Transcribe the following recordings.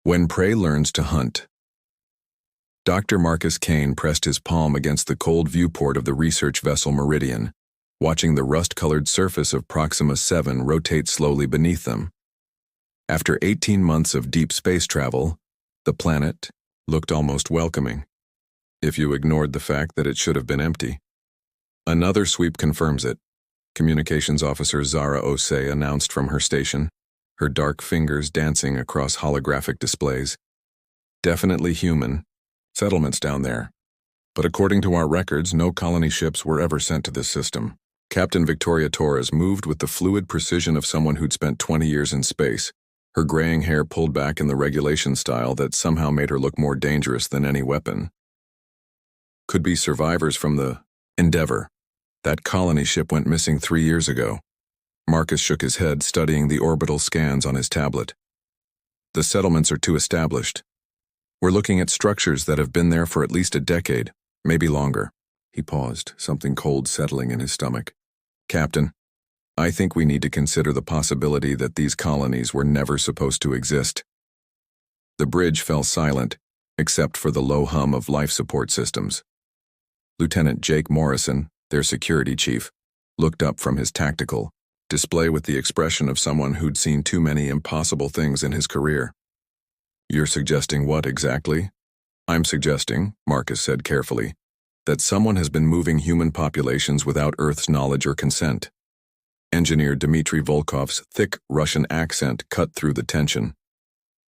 When Prey Learns to Hunt. Dr. Marcus Kane pressed his palm against the cold viewport of the research vessel Meridian, watching the rust-colored surface of Proxima 7 rotate slowly beneath them. After 18 months of deep space travel, the planet looked almost welcoming, if you ignored the fact that it should have been empty. Another sweep confirms it, Communications Officer Zara Osei announced from her station, her dark fingers dancing across holographic displays. Definitely human. Settlements down there. But according to our records, no colony ships were ever sent to this system. Captain Victoria Torres moved with the fluid precision of someone who'd spent 20 years in space, her graying hair pulled back in the regulation style that somehow made her look more dangerous than any weapon. Could be survivors from the Endeavor. That colony ship went missing 3 years ago. Marcus shook his head, studying the orbital scans on his tablet. The settlements are too established. We're looking at structures that have been there for at least a decade, maybe longer. He paused, something cold settling in his stomach. Captain, I think we need to consider the possibility that these colonies were never supposed to exist. The bridge fell silent, except for the low hum of life support systems. Lieutenant Jake Morrison, their security chief, looked up from his tactical display with the expression of someone who'd seen too many impossible things in his career. You're suggesting what exactly? I'm suggesting, Marcus said carefully, that someone has been moving human populations without Earth's knowledge or consent. Engineer Dmitry Volkov's thick Russian accent cut through the tension.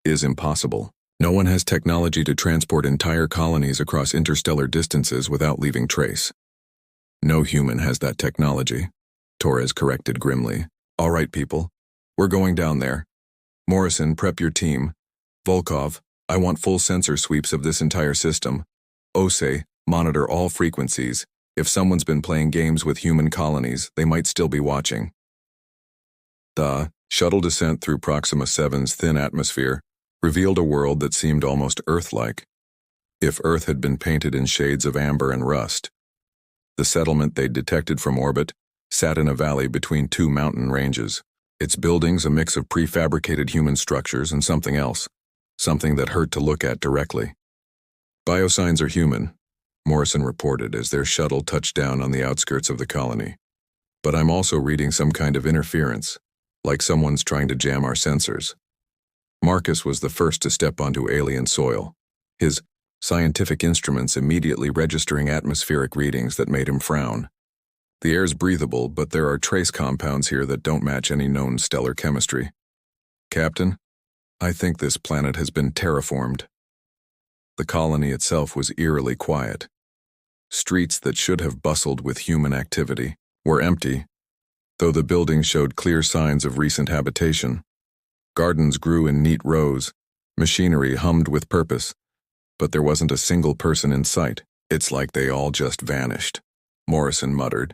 Is impossible. No one has technology to transport entire colonies across interstellar distances without leaving trace. No human has that technology, Torres corrected grimly. All right, people. We're going down there. Morrison, prep your team. Volkov, I want full sensor sweeps of this entire system. Osei, monitor all frequencies. If someone's been playing games with human colonies, they might still be watching. The shuttle descent through Proxima 7's thin atmosphere revealed a world that seemed almost Earth-like, if Earth had been painted in shades of amber and rust. The settlement they'd detected from orbit sat in a valley between two mountain ranges, its buildings a mix of prefabricated human structures and something else, something that hurt to look at directly. Biosigns are human, Morrison reported as their shuttle touched down on the outskirts of the colony. But I'm also reading some kind of interference, like someone's trying to jam our sensors. Marcus was the first to step onto alien soil, his scientific instruments immediately registering atmospheric readings that made him frown. The air's breathable, but there are trace compounds here that don't match any known stellar chemistry. Captain, I think this planet has been terraformed. The colony itself was eerily quiet. Streets that should have bustled with human activity were empty, though the buildings showed clear signs of recent habitation. Gardens grew in neat rows, machinery hummed with purpose, but there wasn't a single person in sight. It's like they all just vanished, Morrison muttered,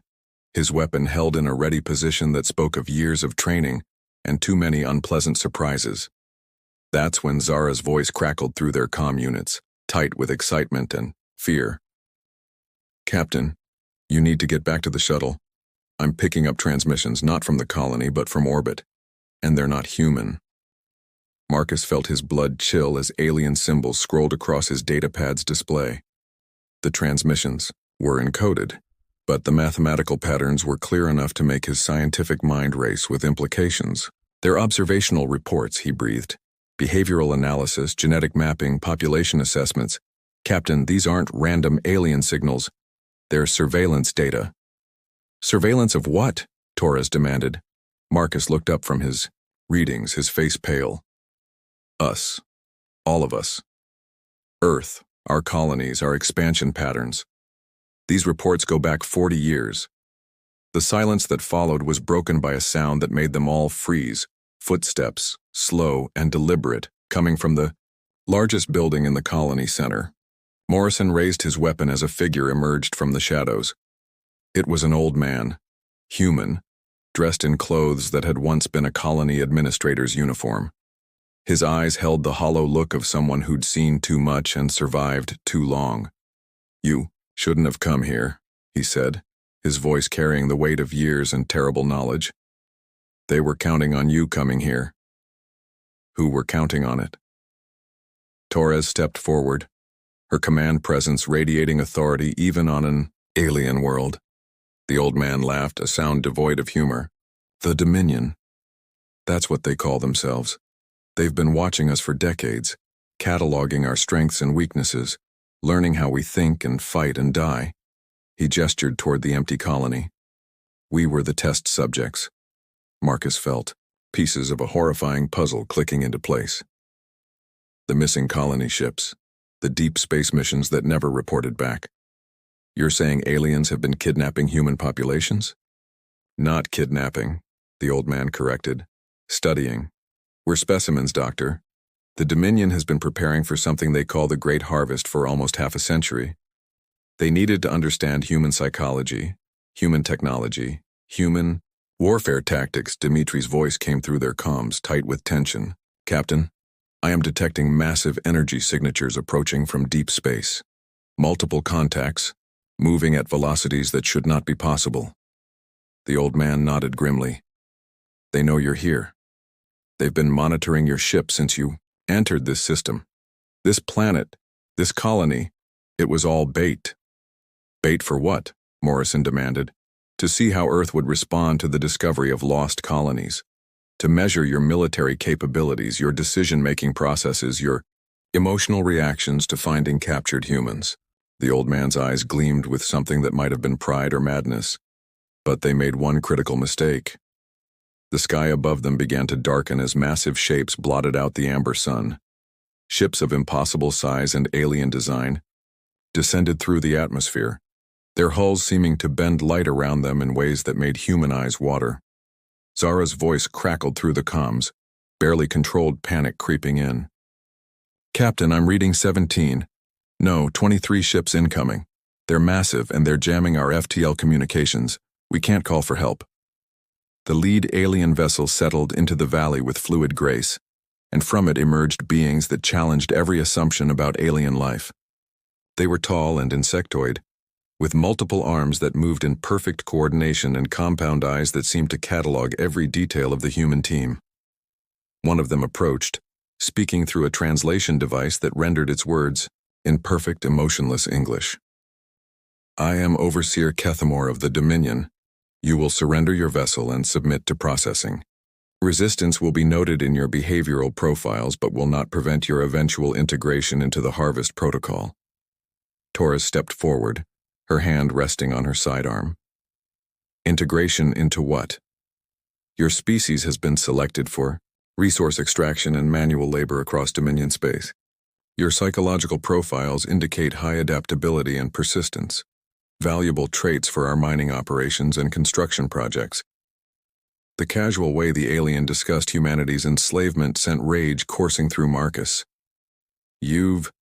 his weapon held in a ready position that spoke of years of training and too many unpleasant surprises. That's when Zara's voice crackled through their comm units, tight with excitement and fear. Captain, you need to get back to the shuttle. I'm picking up transmissions not from the colony but from orbit, and they're not human. Marcus felt his blood chill as alien symbols scrolled across his datapad's display. The transmissions were encoded, but the mathematical patterns were clear enough to make his scientific mind race with implications. They're observational reports, he breathed. Behavioral analysis, genetic mapping, population assessments. Captain, these aren't random alien signals. They're surveillance data. Surveillance of what? Torres demanded. Marcus looked up from his readings, his face pale. Us. All of us. Earth, our colonies, our expansion patterns. These reports go back 40 years. The silence that followed was broken by a sound that made them all freeze, footsteps, slow and deliberate, coming from the largest building in the colony center. Morrison raised his weapon as a figure emerged from the shadows. It was an old man, human, dressed in clothes that had once been a colony administrator's uniform. His eyes held the hollow look of someone who'd seen too much and survived too long. You shouldn't have come here, he said, his voice carrying the weight of years and terrible knowledge. They were counting on you coming here. Who were counting on it? Torres stepped forward, her command presence radiating authority even on an alien world. The old man laughed, a sound devoid of humor. The Dominion. That's what they call themselves. They've been watching us for decades, cataloging our strengths and weaknesses, learning how we think and fight and die. He gestured toward the empty colony. We were the test subjects. Marcus felt pieces of a horrifying puzzle clicking into place. The missing colony ships, the deep space missions that never reported back. You're saying aliens have been kidnapping human populations? Not kidnapping, the old man corrected. Studying. We're specimens, Doctor. The Dominion has been preparing for something they call the Great Harvest for almost half a century. They needed to understand human psychology, human technology, human warfare tactics. Dimitri's voice came through their comms, tight with tension. Captain, I am detecting massive energy signatures approaching from deep space. Multiple contacts, moving at velocities that should not be possible. The old man nodded grimly. They know you're here. They've been monitoring your ship since you entered this system. This planet, this colony, it was all bait. Bait for what? Morrison demanded. To see how Earth would respond to the discovery of lost colonies. To measure your military capabilities, your decision-making processes, your emotional reactions to finding captured humans. The old man's eyes gleamed with something that might have been pride or madness. But they made one critical mistake. The sky above them began to darken as massive shapes blotted out the amber sun. Ships of impossible size and alien design descended through the atmosphere, their hulls seeming to bend light around them in ways that made human eyes water. Zara's voice crackled through the comms, barely controlled panic creeping in. Captain, I'm reading 17. No, 23 ships incoming. They're massive and they're jamming our FTL communications. We can't call for help. The lead alien vessel settled into the valley with fluid grace, and from it emerged beings that challenged every assumption about alien life. They were tall and insectoid, with multiple arms that moved in perfect coordination and compound eyes that seemed to catalog every detail of the human team. One of them approached, speaking through a translation device that rendered its words in perfect, emotionless English. I am Overseer Kethamore of the Dominion. You will surrender your vessel and submit to processing. Resistance will be noted in your behavioral profiles but will not prevent your eventual integration into the Harvest Protocol. Torres stepped forward, her hand resting on her sidearm. Integration into what? Your species has been selected for resource extraction and manual labor across Dominion space. Your psychological profiles indicate high adaptability and persistence, valuable traits for our mining operations and construction projects. The casual way the alien discussed humanity's enslavement sent rage coursing through Marcus. You've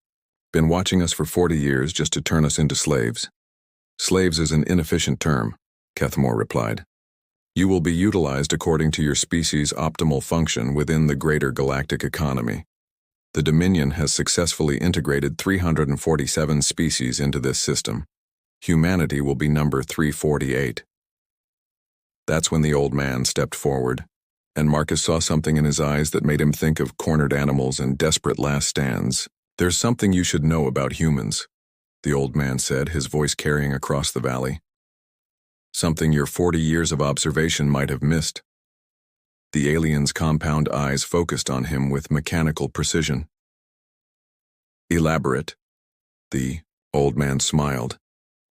been watching us for 40 years just to turn us into slaves. Slaves is an inefficient term, Kethamore replied. You will be utilized according to your species' optimal function within the greater galactic economy. The Dominion has successfully integrated 347 species into this system. Humanity will be number 348. That's when the old man stepped forward, and Marcus saw something in his eyes that made him think of cornered animals and desperate last stands. There's something you should know about humans, the old man said, his voice carrying across the valley. Something your 40 years of observation might have missed. The alien's compound eyes focused on him with mechanical precision. Elaborate. The old man smiled,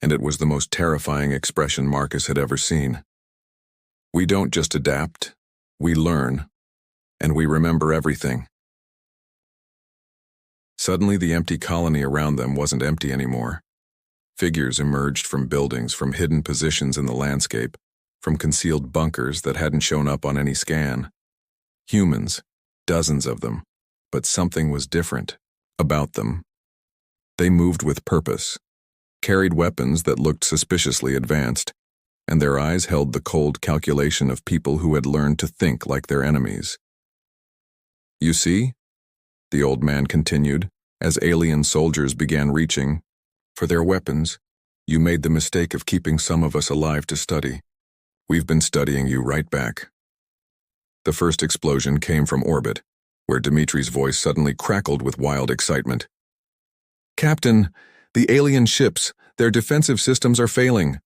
and it was the most terrifying expression Marcus had ever seen. We don't just adapt, we learn, and we remember everything. Suddenly the empty colony around them wasn't empty anymore. Figures emerged from buildings, from hidden positions in the landscape, from concealed bunkers that hadn't shown up on any scan. Humans, dozens of them, but something was different about them. They moved with purpose, carried weapons that looked suspiciously advanced, and their eyes held the cold calculation of people who had learned to think like their enemies. You see? The old man continued, as alien soldiers began reaching for their weapons. You made the mistake of keeping some of us alive to study. We've been studying you right back. The first explosion came from orbit, where Dimitri's voice suddenly crackled with wild excitement. "Captain, the alien ships, their defensive systems are failing.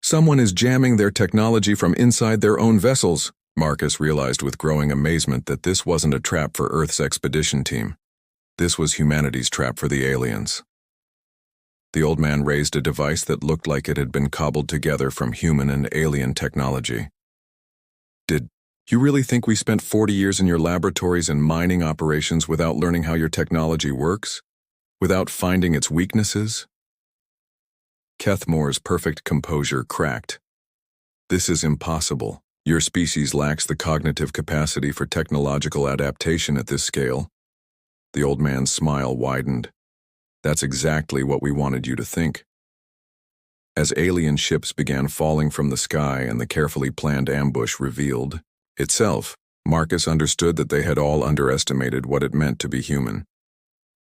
Someone is jamming their technology from inside their own vessels." Marcus realized with growing amazement that this wasn't a trap for Earth's expedition team. This was humanity's trap for the aliens. The old man raised a device that looked like it had been cobbled together from human and alien technology. "Did you really think we spent 40 years in your laboratories and mining operations without learning how your technology works? Without finding its weaknesses?" Kethmore's perfect composure cracked. "This is impossible. Your species lacks the cognitive capacity for technological adaptation at this scale." The old man's smile widened. "That's exactly what we wanted you to think." As alien ships began falling from the sky and the carefully planned ambush revealed itself, Marcus understood that they had all underestimated what it meant to be human.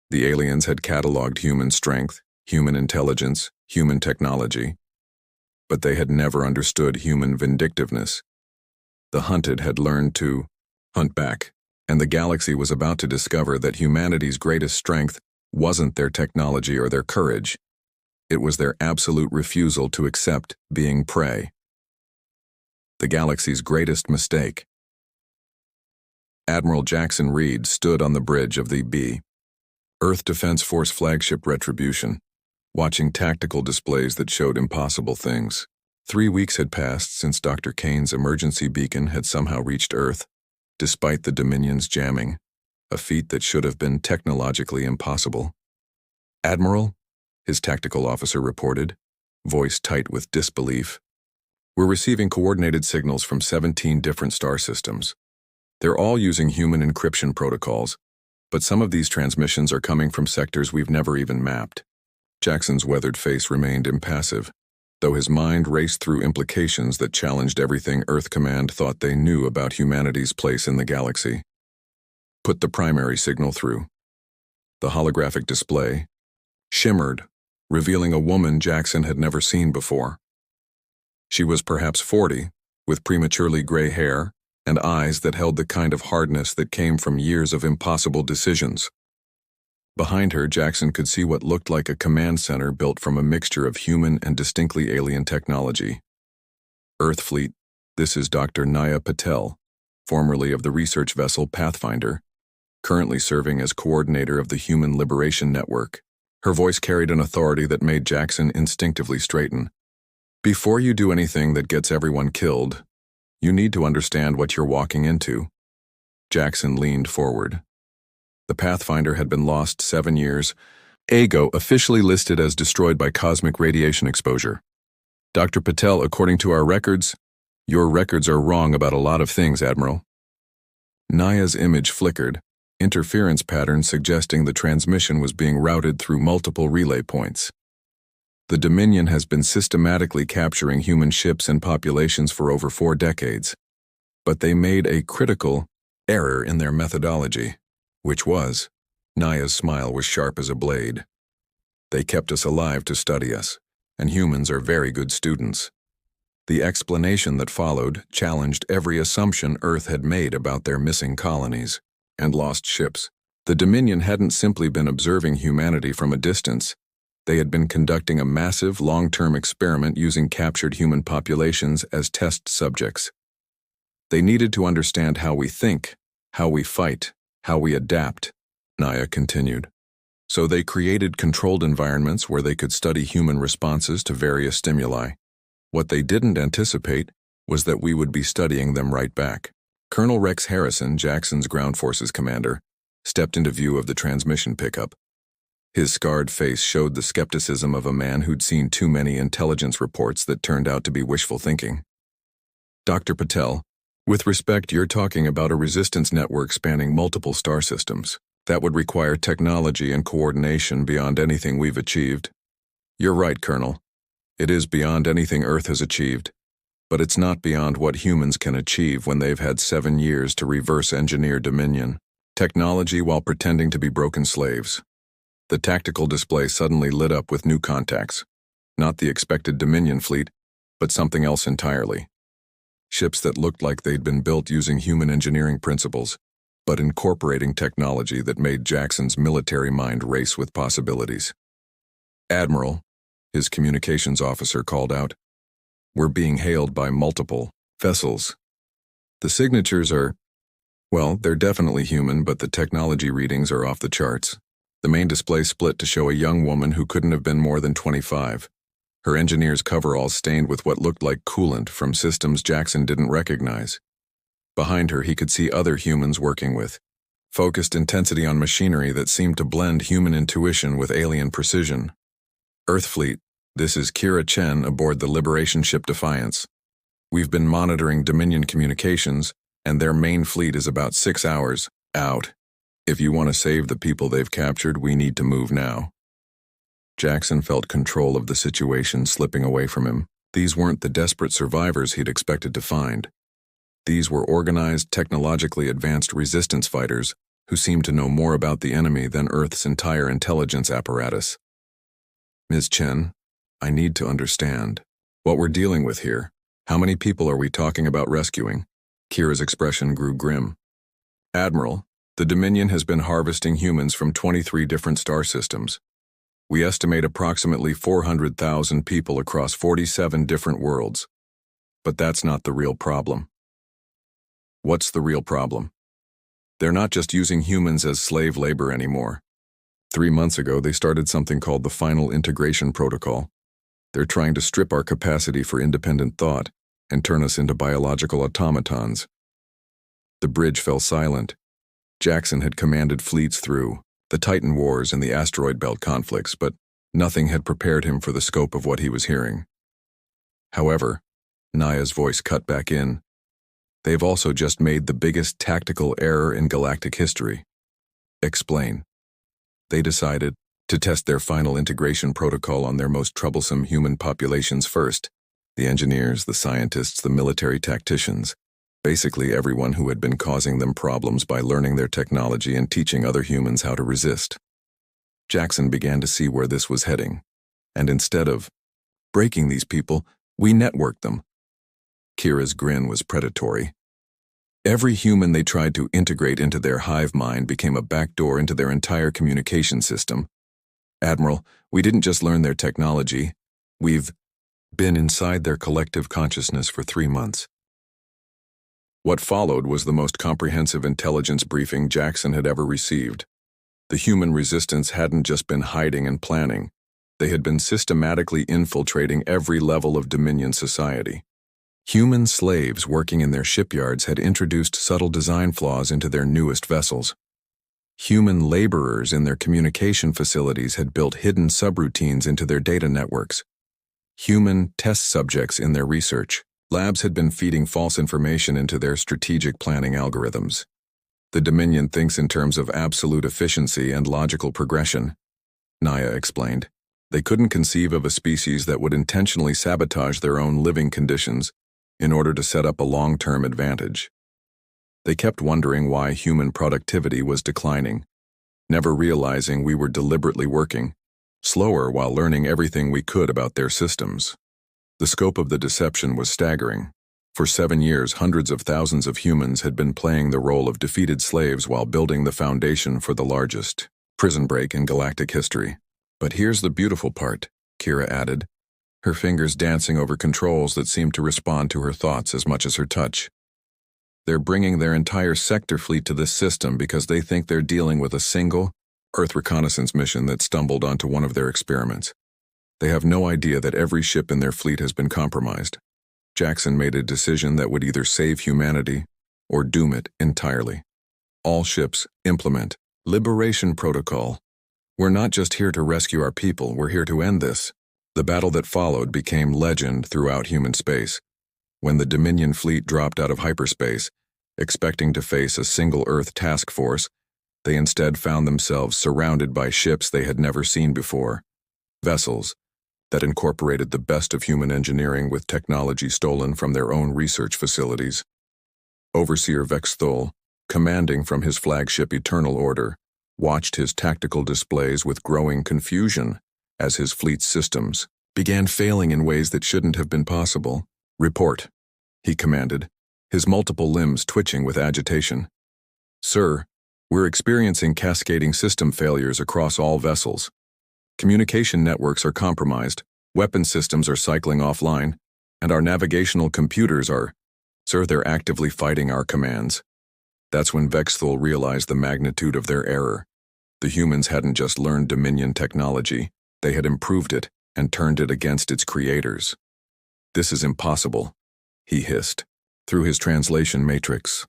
The aliens had cataloged human strength, human intelligence, human technology, but they had never understood human vindictiveness. The hunted had learned to hunt back, and the galaxy was about to discover that humanity's greatest strength wasn't their technology or their courage. It was their absolute refusal to accept being prey. The galaxy's greatest mistake. Admiral Jackson Reed stood on the bridge of the Earth Defense Force flagship Retribution, watching tactical displays that showed impossible things. 3 weeks had passed since Dr. Kane's emergency beacon had somehow reached Earth, despite the Dominion's jamming, a feat that should have been technologically impossible. "Admiral," his tactical officer reported, voice tight with disbelief, "we're receiving coordinated signals from 17 different star systems. They're all using human encryption protocols, but some of these transmissions are coming from sectors we've never even mapped." Jackson's weathered face remained impassive, though his mind raced through implications that challenged everything Earth Command thought they knew about humanity's place in the galaxy. "Put the primary signal through." The holographic display shimmered, revealing a woman Jackson had never seen before. She was perhaps 40, with prematurely gray hair and eyes that held the kind of hardness that came from years of impossible decisions. Behind her, Jackson could see what looked like a command center built from a mixture of human and distinctly alien technology. "Earth Fleet, this is Dr. Naya Patel, formerly of the research vessel Pathfinder, currently serving as coordinator of the Human Liberation Network." Her voice carried an authority that made Jackson instinctively straighten. "Before you do anything that gets everyone killed, you need to understand what you're walking into." Jackson leaned forward. The Pathfinder had been lost 7 years ago, officially listed as destroyed by cosmic radiation exposure. "Dr. Patel, according to our records, your records are wrong about a lot of things, Admiral." Naya's image flickered, interference patterns suggesting the transmission was being routed through multiple relay points. "The Dominion has been systematically capturing human ships and populations for over 4 decades, but they made a critical error in their methodology. Which was," Naya's smile was sharp as a blade, "they kept us alive to study us, and humans are very good students." The explanation that followed challenged every assumption Earth had made about their missing colonies and lost ships. The Dominion hadn't simply been observing humanity from a distance. They had been conducting a massive, long-term experiment using captured human populations as test subjects. "They needed to understand how we think, how we fight, how we adapt," Naya continued. "So they created controlled environments where they could study human responses to various stimuli. What they didn't anticipate was that we would be studying them right back." Colonel Rex Harrison, Jackson's ground forces commander, stepped into view of the transmission pickup. His scarred face showed the skepticism of a man who'd seen too many intelligence reports that turned out to be wishful thinking. "Dr. Patel, with respect, you're talking about a resistance network spanning multiple star systems. That would require technology and coordination beyond anything we've achieved." "You're right, Colonel. It is beyond anything Earth has achieved, but it's not beyond what humans can achieve when they've had 7 years to reverse engineer Dominion technology while pretending to be broken slaves." The tactical display suddenly lit up with new contacts. Not the expected Dominion fleet, but something else entirely. Ships that looked like they'd been built using human engineering principles, but incorporating technology that made Jackson's military mind race with possibilities. "Admiral," his communications officer called out, "we're being hailed by multiple vessels. The signatures are, well, they're definitely human, but the technology readings are off the charts." The main display split to show a young woman who couldn't have been more than 25. Her engineer's coveralls stained with what looked like coolant from systems Jackson didn't recognize. Behind her, he could see other humans working with focused intensity on machinery that seemed to blend human intuition with alien precision. "Earth Fleet, this is Kira Chen aboard the Liberation ship Defiance. We've been monitoring Dominion communications, and their main fleet is about 6 hours out. If you want to save the people they've captured, we need to move now." Jackson felt control of the situation slipping away from him. These weren't the desperate survivors he'd expected to find. These were organized, technologically advanced resistance fighters who seemed to know more about the enemy than Earth's entire intelligence apparatus. "Ms. Chen, I need to understand what we're dealing with here. How many people are we talking about rescuing?" Kira's expression grew grim. "Admiral, the Dominion has been harvesting humans from 23 different star systems. We estimate approximately 400,000 people across 47 different worlds. But that's not the real problem." "What's the real problem?" "They're not just using humans as slave labor anymore. 3 months ago, they started something called the Final Integration Protocol. They're trying to strip our capacity for independent thought and turn us into biological automatons." The bridge fell silent. Jackson had commanded fleets through the Titan Wars and the Asteroid Belt conflicts, but nothing had prepared him for the scope of what he was hearing. However, Naya's voice cut back in. "They've also just made the biggest tactical error in galactic history." "Explain." "They decided to test their final integration protocol on their most troublesome human populations first. The engineers, the scientists, the military tacticians. Basically everyone who had been causing them problems by learning their technology and teaching other humans how to resist." Jackson began to see where this was heading. "And instead of breaking these people, we networked them." Kira's grin was predatory. "Every human they tried to integrate into their hive mind became a backdoor into their entire communication system. Admiral, we didn't just learn their technology. We've been inside their collective consciousness for 3 months." What followed was the most comprehensive intelligence briefing Jackson had ever received. The human resistance hadn't just been hiding and planning. They had been systematically infiltrating every level of Dominion society. Human slaves working in their shipyards had introduced subtle design flaws into their newest vessels. Human laborers in their communication facilities had built hidden subroutines into their data networks. Human test subjects in their research labs had been feeding false information into their strategic planning algorithms. "The Dominion thinks in terms of absolute efficiency and logical progression," Naya explained. "They couldn't conceive of a species that would intentionally sabotage their own living conditions in order to set up a long-term advantage. They kept wondering why human productivity was declining, never realizing we were deliberately working slower while learning everything we could about their systems." The scope of the deception was staggering. For 7 years, hundreds of thousands of humans had been playing the role of defeated slaves while building the foundation for the largest prison break in galactic history. "But here's the beautiful part," Kira added, her fingers dancing over controls that seemed to respond to her thoughts as much as her touch. "They're bringing their entire sector fleet to this system because they think they're dealing with a single Earth reconnaissance mission that stumbled onto one of their experiments. They have no idea that every ship in their fleet has been compromised. Jackson made a decision that would either save humanity or doom it entirely. All ships implement Liberation Protocol. We're not just here to rescue our people, we're here to end this." The battle that followed became legend throughout human space. When the Dominion fleet dropped out of hyperspace, expecting to face a single Earth task force, they instead found themselves surrounded by ships they had never seen before. Vessels that incorporated the best of human engineering with technology stolen from their own research facilities. Overseer Vex Thol, commanding from his flagship Eternal Order, watched his tactical displays with growing confusion as his fleet's systems began failing in ways that shouldn't have been possible. "Report," he commanded, his multiple limbs twitching with agitation. Sir, we're experiencing cascading system failures across all vessels. Communication networks are compromised, weapon systems are cycling offline, and our navigational computers are... Sir, they're actively fighting our commands. That's when Vexthul realized the magnitude of their error. The humans hadn't just learned Dominion technology, they had improved it and turned it against its creators. This is impossible, he hissed, through his translation matrix.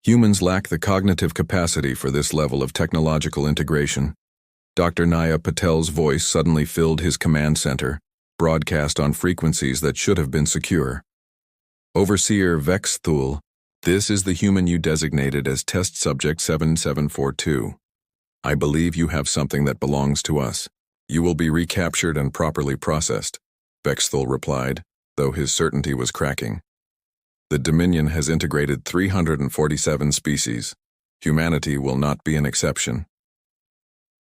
Humans lack the cognitive capacity for this level of technological integration. Dr. Naya Patel's voice suddenly filled his command center, broadcast on frequencies that should have been secure. Overseer Vexthul, this is the human you designated as Test Subject 7742. I believe you have something that belongs to us. You will be recaptured and properly processed, Vexthul replied, though his certainty was cracking. The Dominion has integrated 347 species. Humanity will not be an exception.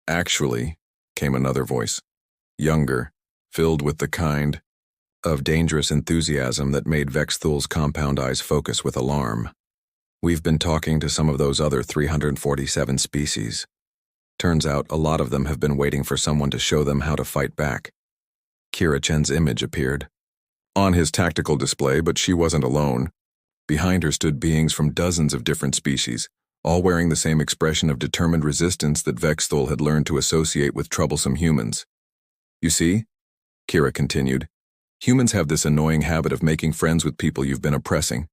Actually, came another voice, younger, filled with the kind of dangerous enthusiasm that made Vexthul's compound eyes focus with alarm. We've been talking to some of those other 347 species. Turns out a lot of them have been waiting for someone to show them how to fight back. Kira Chen's image appeared on his tactical display, but she wasn't alone. Behind her stood beings from dozens of different species, all wearing the same expression of determined resistance that Vexthul had learned to associate with troublesome humans. You see, Kira continued, humans have this annoying habit of making friends with people you've been oppressing.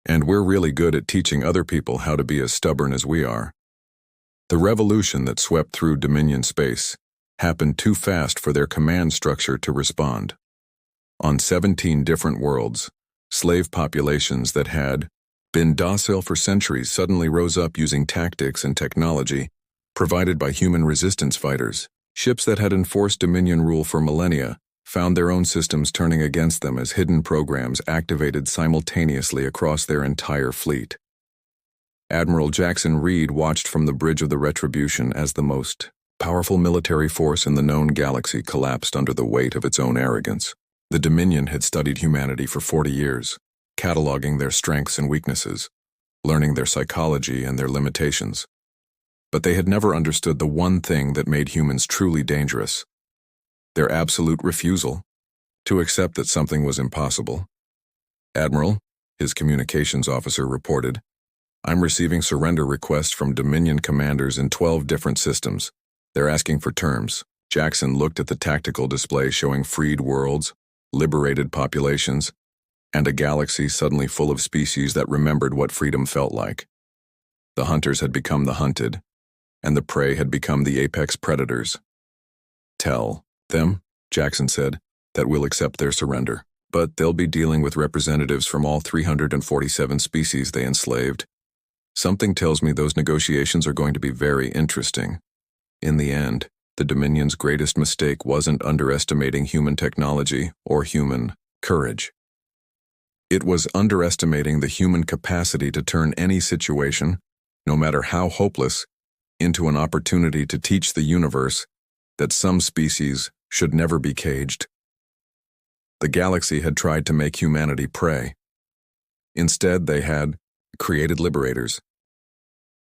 And we're really good at teaching other people how to be as stubborn as we are. The revolution that swept through Dominion space happened too fast for their command structure to respond. On 17 different worlds, slave populations that had been docile for centuries suddenly rose up using tactics and technology provided by human resistance fighters. Ships that had enforced Dominion rule for millennia found their own systems turning against them as hidden programs activated simultaneously across their entire fleet. Admiral Jackson Reed watched from the bridge of the Retribution as the most powerful military force in the known galaxy collapsed under the weight of its own arrogance. The Dominion had studied humanity for 40 years, cataloging their strengths and weaknesses, learning their psychology and their limitations. But they had never understood the one thing that made humans truly dangerous: their absolute refusal to accept that something was impossible. Admiral, his communications officer reported, I'm receiving surrender requests from Dominion commanders in 12 different systems. They're asking for terms. Jackson looked at the tactical display showing freed worlds, liberated populations, and a galaxy suddenly full of species that remembered what freedom felt like. The hunters had become the hunted, and the prey had become the apex predators. Tell them, Jackson said, that we'll accept their surrender, but they'll be dealing with representatives from all 347 species they enslaved. Something tells me those negotiations are going to be very interesting. In the end, the Dominion's greatest mistake wasn't underestimating human technology or human courage. It was underestimating the human capacity to turn any situation, no matter how hopeless, into an opportunity to teach the universe that some species should never be caged. The galaxy had tried to make humanity prey. Instead, they had created liberators,